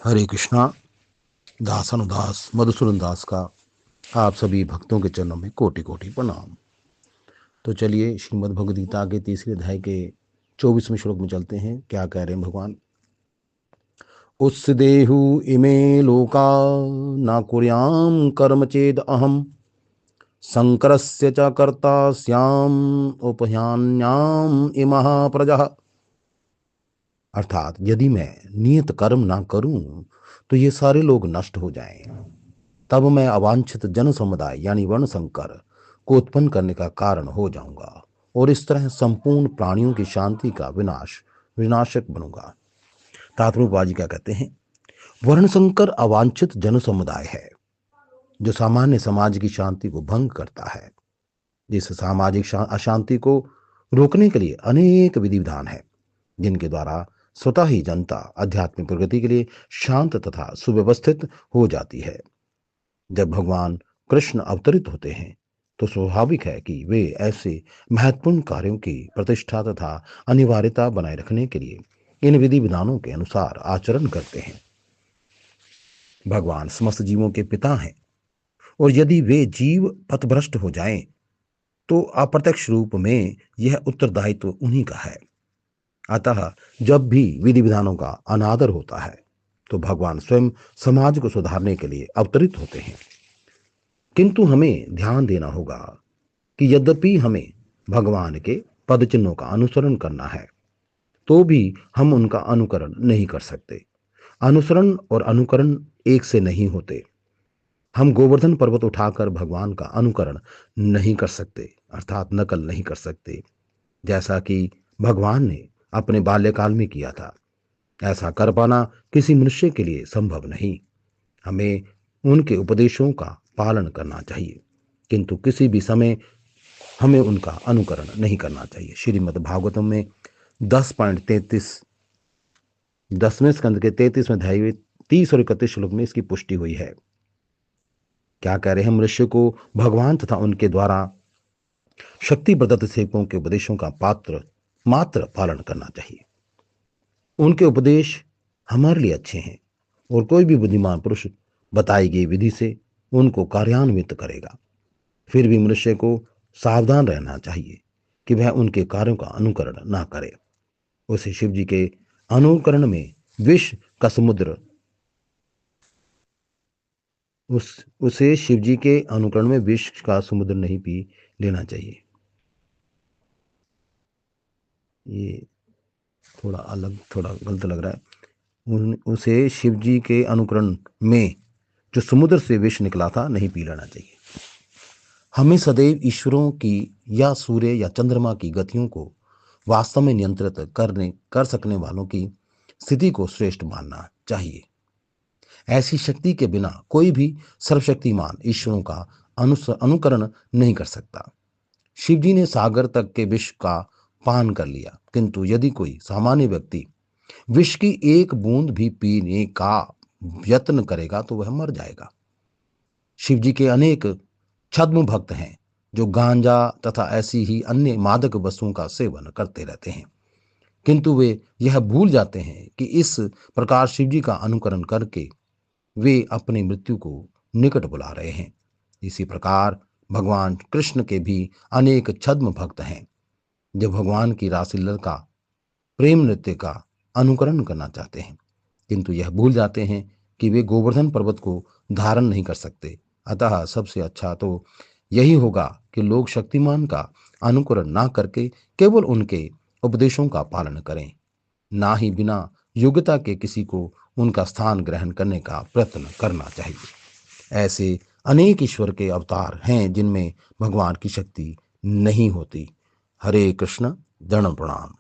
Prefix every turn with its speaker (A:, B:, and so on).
A: हरे कृष्णा। दास अनुदास मधुसूदन दास का आप सभी भक्तों के चरणों में कोटि कोटि प्रणाम। तो चलिए श्रीमद् भगवद गीता के तीसरे अध्याय के 24वें श्लोक में चलते हैं। क्या कह रहे हैं भगवान? उत्सदेहु इमे लोका न कुर्याम कर्म चेद अहम शंकरस्य च कर्ता स्याम उपह्यान्याम इमः प्रजः। अर्थात यदि मैं नियत कर्म ना करूं तो ये सारे लोग नष्ट हो जाएं। तब मैं अवांछित जन समुदाय यानी वर्ण संकर को उत्पन्न करने का कारण हो जाऊंगा और इस तरह संपूर्ण प्राणियों की शांति का विनाशक बनूंगा। तात्पर्य क्या कहते हैं? वर्ण संकर अवांछित जन समुदाय है जो सामान्य समाज की शांति को भंग करता है। जिस सामाजिक अशांति को रोकने के लिए अनेक विधि विधान है जिनके द्वारा स्वतः ही जनता आध्यात्मिक प्रगति के लिए शांत तथा सुव्यवस्थित हो जाती है। जब भगवान कृष्ण अवतरित होते हैं तो स्वाभाविक है कि वे ऐसे महत्वपूर्ण कार्यों की प्रतिष्ठा तथा अनिवार्यता बनाए रखने के लिए इन विधि विधानों के अनुसार आचरण करते हैं। भगवान समस्त जीवों के पिता हैं और यदि वे जीव पथभ्रष्ट हो जाएं तो अप्रत्यक्ष रूप में यह उत्तरदायित्व उन्हीं का है। अतः जब भी विधि विधानों का अनादर होता है तो भगवान स्वयं समाज को सुधारने के लिए अवतरित होते हैं। किंतु हमें ध्यान देना होगा कि यद्यपि हमें भगवान के पद चिन्हों का अनुसरण करना है तो भी हम उनका अनुकरण नहीं कर सकते। अनुसरण और अनुकरण एक से नहीं होते। हम गोवर्धन पर्वत उठाकर भगवान का अनुकरण नहीं कर सकते, अर्थात नकल नहीं कर सकते, जैसा कि भगवान ने अपने बाल्यकाल में किया था। ऐसा कर पाना किसी मनुष्य के लिए संभव नहीं। हमें उनके उपदेशों का पालन करना चाहिए किंतु किसी भी समय हमें उनका अनुकरण नहीं करना चाहिए। श्रीमद् भागवतम में 10.33 10वें स्कंद के 33वें अध्याय में 30 और 31 श्लोक में इसकी पुष्टि हुई है। क्या कह रहे हैं? मनुष्य को भगवान तथा उनके द्वारा शक्ति प्रदत्त सेवकों के उपदेशों का मात्र पालन करना चाहिए। उनके उपदेश हमारे लिए अच्छे हैं और कोई भी बुद्धिमान पुरुष बताई गई विधि से उनको कार्यान्वित करेगा। फिर भी मनुष्य को सावधान रहना चाहिए कि वह उनके कार्यों का अनुकरण ना करे। उसे शिव जी के अनुकरण में विष का समुद्र उसे शिव जी के अनुकरण में विष का समुद्र नहीं पी लेना चाहिए। ये थोड़ा गलत लग रहा है। उसे शिव जी के अनुकरण में जो समुद्र से विष निकला था नहीं पी लेना चाहिए। हमें सदैव ईश्वरों की या सूर्य या चंद्रमा की गतियों को वास्तव में नियंत्रित कर सकने वालों की स्थिति को श्रेष्ठ मानना चाहिए। ऐसी शक्ति के बिना कोई भी सर्वशक्तिमान ईश्वरों का अनुकरण नहीं कर सकता। शिव जी ने सागर तक के विष का पान कर लिया, किंतु यदि कोई सामान्य व्यक्ति विष की एक बूंद भी पीने का यत्न करेगा तो वह मर जाएगा। शिव जी के अनेक छद्म भक्त हैं जो गांजा तथा ऐसी ही अन्य मादक वस्तुओं का सेवन करते रहते हैं, किंतु वे यह भूल जाते हैं कि इस प्रकार शिव जी का अनुकरण करके वे अपनी मृत्यु को निकट बुला रहे हैं। इसी प्रकार भगवान कृष्ण के भी अनेक छद्म भक्त हैं जो भगवान की रासलीला का प्रेम नृत्य का अनुकरण करना चाहते हैं, किंतु यह भूल जाते हैं कि वे गोवर्धन पर्वत को धारण नहीं कर सकते। अतः सबसे अच्छा तो यही होगा कि लोग शक्तिमान का अनुकरण ना करके केवल उनके उपदेशों का पालन करें, ना ही बिना योग्यता के किसी को उनका स्थान ग्रहण करने का प्रयत्न करना चाहिए। ऐसे अनेक ईश्वर के अवतार हैं जिनमें भगवान की शक्ति नहीं होती। हरे कृष्ण। दंड प्रणाम।